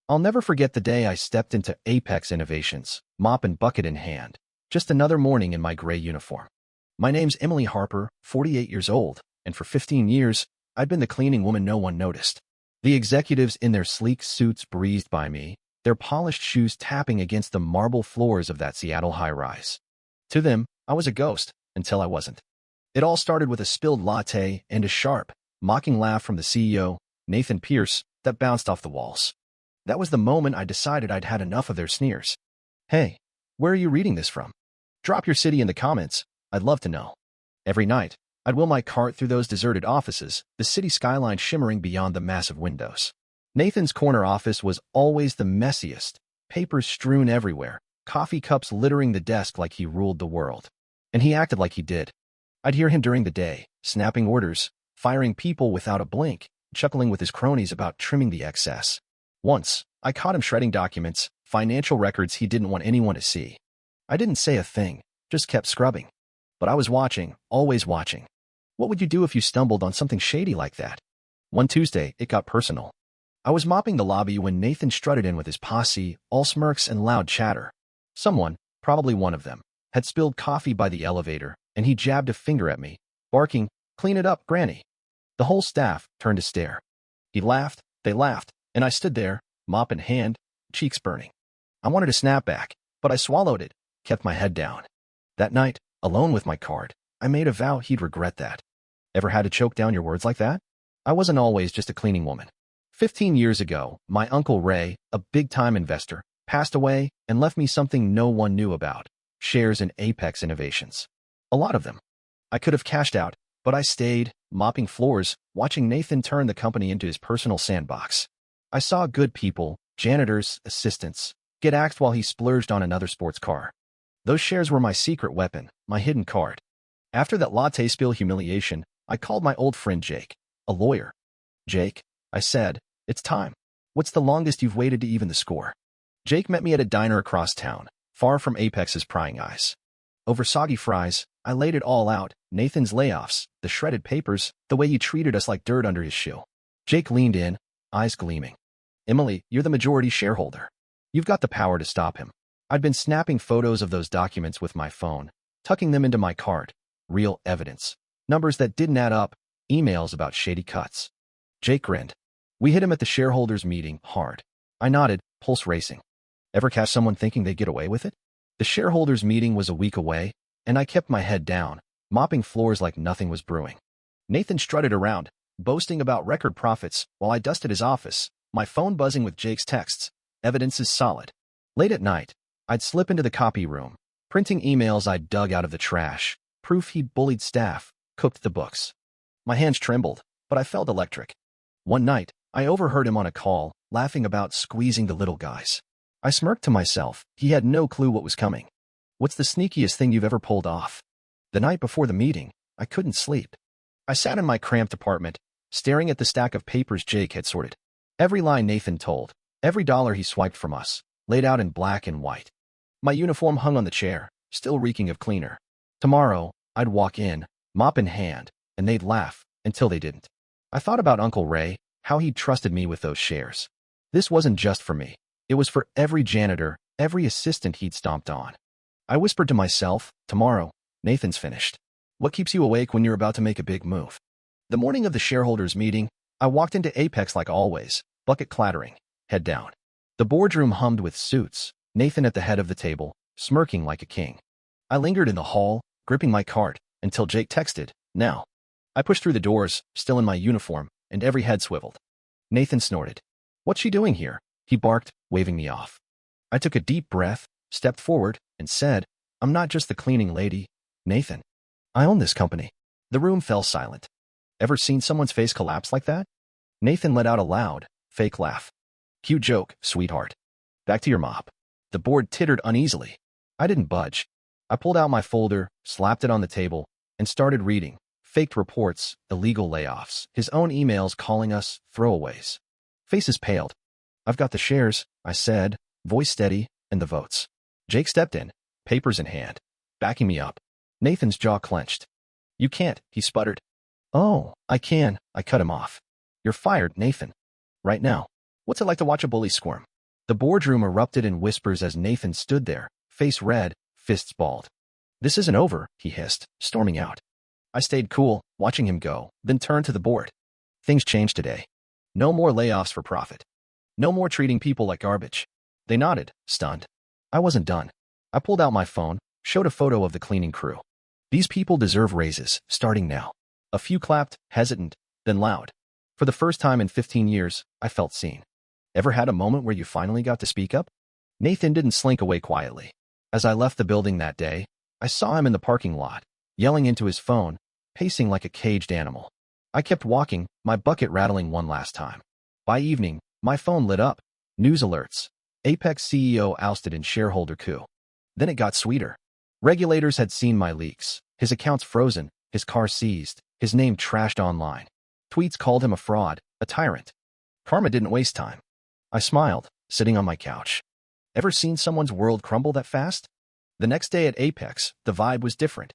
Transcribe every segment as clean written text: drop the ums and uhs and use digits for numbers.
I'll never forget the day I stepped into Apex Innovations, mop and bucket in hand. Just another morning in my gray uniform. My name's Emily Harper, 48 years old, and for 15 years, I'd been the cleaning woman no one noticed. The executives in their sleek suits breezed by me, their polished shoes tapping against the marble floors of that Seattle high-rise. To them, I was a ghost, until I wasn't. It all started with a spilled latte and a sharp, mocking laugh from the CEO, Nathan Pierce, that bounced off the walls. That was the moment I decided I'd had enough of their sneers. Hey, where are you reading this from? Drop your city in the comments, I'd love to know. Every night, I'd wheel my cart through those deserted offices, the city skyline shimmering beyond the massive windows. Nathan's corner office was always the messiest, papers strewn everywhere, coffee cups littering the desk like he ruled the world. And he acted like he did. I'd hear him during the day, snapping orders, firing people without a blink, chuckling with his cronies about trimming the excess. Once, I caught him shredding documents, financial records he didn't want anyone to see. I didn't say a thing, just kept scrubbing. But I was watching, always watching. What would you do if you stumbled on something shady like that? One Tuesday, it got personal. I was mopping the lobby when Nathan strutted in with his posse, all smirks and loud chatter. Someone, probably one of them, had spilled coffee by the elevator, and he jabbed a finger at me, barking, "Clean it up, Granny." The whole staff turned to stare. He laughed, they laughed, and I stood there, mop in hand, cheeks burning. I wanted to snap back, but I swallowed it, kept my head down. That night, alone with my card, I made a vow he'd regret that. Ever had to choke down your words like that? I wasn't always just a cleaning woman. 15 years ago, my Uncle Ray, a big-time investor, passed away and left me something no one knew about: shares in Apex Innovations. A lot of them. I could have cashed out, but I stayed, mopping floors, watching Nathan turn the company into his personal sandbox. I saw good people, janitors, assistants, get axed while he splurged on another sports car. Those shares were my secret weapon, my hidden card. After that latte spill humiliation, I called my old friend Jake, a lawyer. "Jake," I said, "it's time. What's the longest you've waited to even the score?" Jake met me at a diner across town, far from Apex's prying eyes. Over soggy fries, I laid it all out: Nathan's layoffs, the shredded papers, the way he treated us like dirt under his shoe. Jake leaned in, eyes gleaming. "Emily, you're the majority shareholder. You've got the power to stop him." I'd been snapping photos of those documents with my phone, tucking them into my cart. Real evidence. Numbers that didn't add up, emails about shady cuts. Jake grinned. "We hit him at the shareholders' meeting hard." I nodded, pulse racing. Ever catch someone thinking they'd get away with it? The shareholders' meeting was a week away, and I kept my head down, mopping floors like nothing was brewing. Nathan strutted around, boasting about record profits, while I dusted his office, my phone buzzing with Jake's texts. Evidence is solid. Late at night, I'd slip into the copy room, printing emails I'd dug out of the trash, proof he'd bullied staff, cooked the books. My hands trembled, but I felt electric. One night, I overheard him on a call, laughing about squeezing the little guys. I smirked to myself. He had no clue what was coming. "What's the sneakiest thing you've ever pulled off?" The night before the meeting, I couldn't sleep. I sat in my cramped apartment, staring at the stack of papers Jake had sorted. Every lie Nathan told, every dollar he swiped from us, laid out in black and white. My uniform hung on the chair, still reeking of cleaner. Tomorrow, I'd walk in, mop in hand, and they'd laugh, until they didn't. I thought about Uncle Ray, how he'd trusted me with those shares. This wasn't just for me. It was for every janitor, every assistant he'd stomped on. I whispered to myself, tomorrow, Nathan's finished. What keeps you awake when you're about to make a big move? The morning of the shareholders' meeting, I walked into Apex like always, bucket clattering, head down. The boardroom hummed with suits, Nathan at the head of the table, smirking like a king. I lingered in the hall, gripping my cart, until Jake texted, "Now." I pushed through the doors, still in my uniform, and every head swiveled. Nathan snorted. "What's she doing here?" he barked, waving me off. I took a deep breath, stepped forward, and said, "I'm not just the cleaning lady, Nathan. I own this company." The room fell silent. Ever seen someone's face collapse like that? Nathan let out a loud, fake laugh. "Cute joke, sweetheart. Back to your mop." The board tittered uneasily. I didn't budge. I pulled out my folder, slapped it on the table, and started reading. Faked reports, illegal layoffs, his own emails calling us throwaways. Faces paled. "I've got the shares," I said, voice steady, "and the votes." Jake stepped in, papers in hand, backing me up. Nathan's jaw clenched. "You can't," he sputtered. "Oh, I can," I cut him off. "You're fired, Nathan. Right now. What's it like to watch a bully squirm?" The boardroom erupted in whispers as Nathan stood there, face red, fists balled. "This isn't over," he hissed, storming out. I stayed cool, watching him go, then turned to the board. "Things changed today. No more layoffs for profit. No more treating people like garbage." They nodded, stunned. I wasn't done. I pulled out my phone, showed a photo of the cleaning crew. "These people deserve raises, starting now." A few clapped, hesitant, then loud. For the first time in 15 years, I felt seen. Ever had a moment where you finally got to speak up? Nathan didn't slink away quietly. As I left the building that day, I saw him in the parking lot, yelling into his phone, pacing like a caged animal. I kept walking, my bucket rattling one last time. By evening, my phone lit up. News alerts. Apex CEO ousted in shareholder coup. Then it got sweeter. Regulators had seen my leaks, his accounts frozen, his car seized, his name trashed online. Tweets called him a fraud, a tyrant. Karma didn't waste time. I smiled, sitting on my couch. Ever seen someone's world crumble that fast? The next day at Apex, the vibe was different.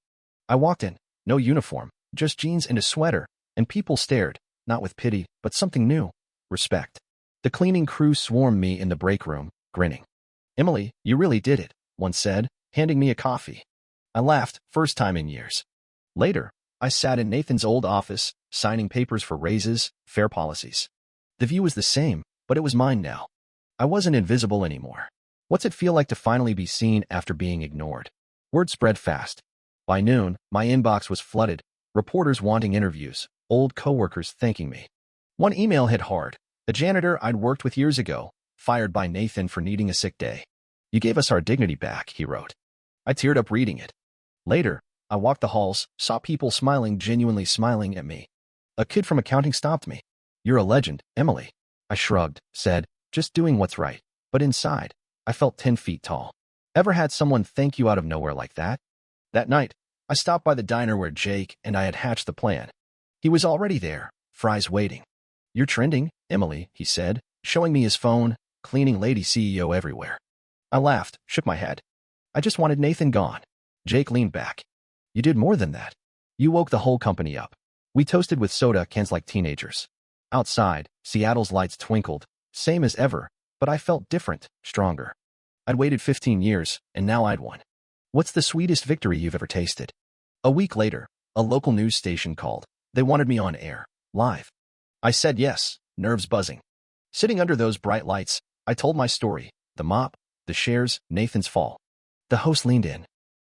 I walked in, no uniform, just jeans and a sweater, and people stared, not with pity, but something new, respect. The cleaning crew swarmed me in the break room, grinning. "Emily, you really did it," one said, handing me a coffee. I laughed, first time in years. Later, I sat in Nathan's old office, signing papers for raises, fair policies. The view was the same, but it was mine now. I wasn't invisible anymore. What's it feel like to finally be seen after being ignored? Word spread fast. By noon, my inbox was flooded, reporters wanting interviews, old coworkers thanking me. One email hit hard. A janitor I'd worked with years ago, fired by Nathan for needing a sick day. "You gave us our dignity back," he wrote. I teared up reading it. Later, I walked the halls, saw people smiling, genuinely smiling at me. A kid from accounting stopped me. "You're a legend, Emily." I shrugged, said, "Just doing what's right." But inside, I felt 10 feet tall. Ever had someone thank you out of nowhere like that? That night, I stopped by the diner where Jake and I had hatched the plan. He was already there, fries waiting. "You're trending, Emily," he said, showing me his phone, "cleaning lady CEO everywhere." I laughed, shook my head. "I just wanted Nathan gone." Jake leaned back. "You did more than that. You woke the whole company up." We toasted with soda cans like teenagers. Outside, Seattle's lights twinkled, same as ever, but I felt different, stronger. I'd waited 15 years, and now I'd won. "What's the sweetest victory you've ever tasted?" A week later, a local news station called. They wanted me on air, live. I said yes, nerves buzzing. Sitting under those bright lights, I told my story, the mop, the shares, Nathan's fall. The host leaned in.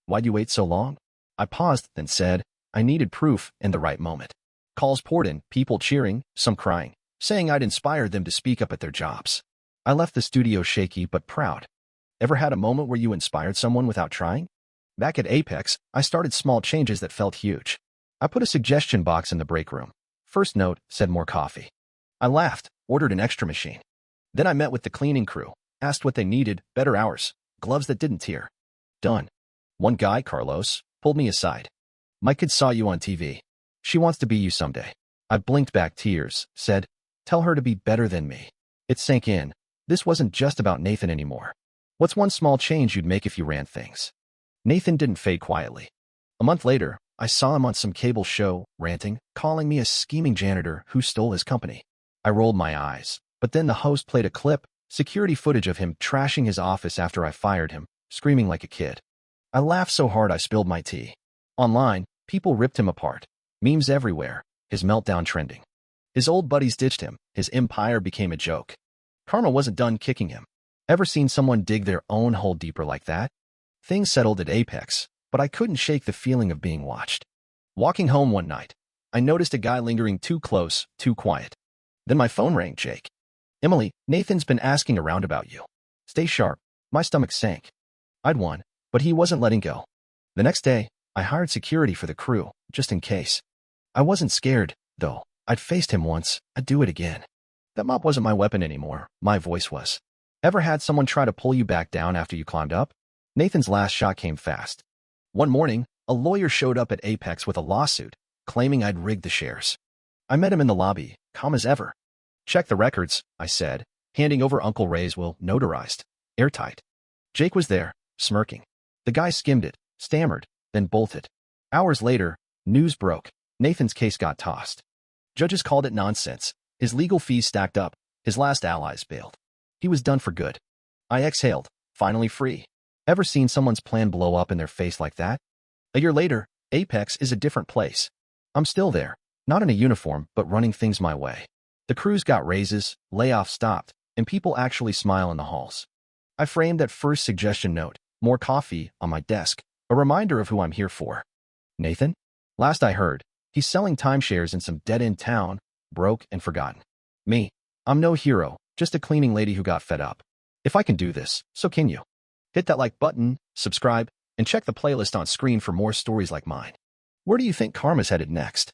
"Why'd you wait so long?" I paused, then said, "I needed proof in the right moment." Calls poured in, people cheering, some crying, saying I'd inspired them to speak up at their jobs. I left the studio shaky but proud. Ever had a moment where you inspired someone without trying? Back at Apex, I started small changes that felt huge. I put a suggestion box in the break room. First note said more coffee. I laughed, ordered an extra machine. Then I met with the cleaning crew, asked what they needed, better hours, gloves that didn't tear. Done. One guy, Carlos, pulled me aside. "My kid saw you on TV. She wants to be you someday." I blinked back tears, said, "Tell her to be better than me." It sank in. This wasn't just about Nathan anymore. What's one small change you'd make if you ran things? Nathan didn't fade quietly. A month later, I saw him on some cable show, ranting, calling me a scheming janitor who stole his company. I rolled my eyes, but then the host played a clip, security footage of him trashing his office after I fired him, screaming like a kid. I laughed so hard I spilled my tea. Online, people ripped him apart. Memes everywhere, his meltdown trending. His old buddies ditched him, his empire became a joke. Karma wasn't done kicking him. Ever seen someone dig their own hole deeper like that? Things settled at Apex, but I couldn't shake the feeling of being watched. Walking home one night, I noticed a guy lingering too close, too quiet. Then my phone rang. "Jake. Emily, Nathan's been asking around about you." Stay sharp. My stomach sank. I'd won, but he wasn't letting go. The next day, I hired security for the crew, just in case. I wasn't scared, though. I'd faced him once. I'd do it again. That mop wasn't my weapon anymore. My voice was. Ever had someone try to pull you back down after you climbed up? Nathan's last shot came fast. One morning, a lawyer showed up at Apex with a lawsuit, claiming I'd rigged the shares. I met him in the lobby, calm as ever. "Check the records," I said, handing over Uncle Ray's will, notarized, airtight. Jake was there, smirking. The guy skimmed it, stammered, then bolted. Hours later, news broke. Nathan's case got tossed. Judges called it nonsense. His legal fees stacked up. His last allies bailed. He was done for good. I exhaled, finally free. Ever seen someone's plan blow up in their face like that? A year later, Apex is a different place. I'm still there, not in a uniform, but running things my way. The crews got raises, layoffs stopped, and people actually smile in the halls. I framed that first suggestion note, more coffee, on my desk, a reminder of who I'm here for. Nathan? Last I heard, he's selling timeshares in some dead-end town, broke and forgotten. Me? I'm no hero, just a cleaning lady who got fed up. If I can do this, so can you. Hit that like button, subscribe, and check the playlist on screen for more stories like mine. Where do you think karma's headed next?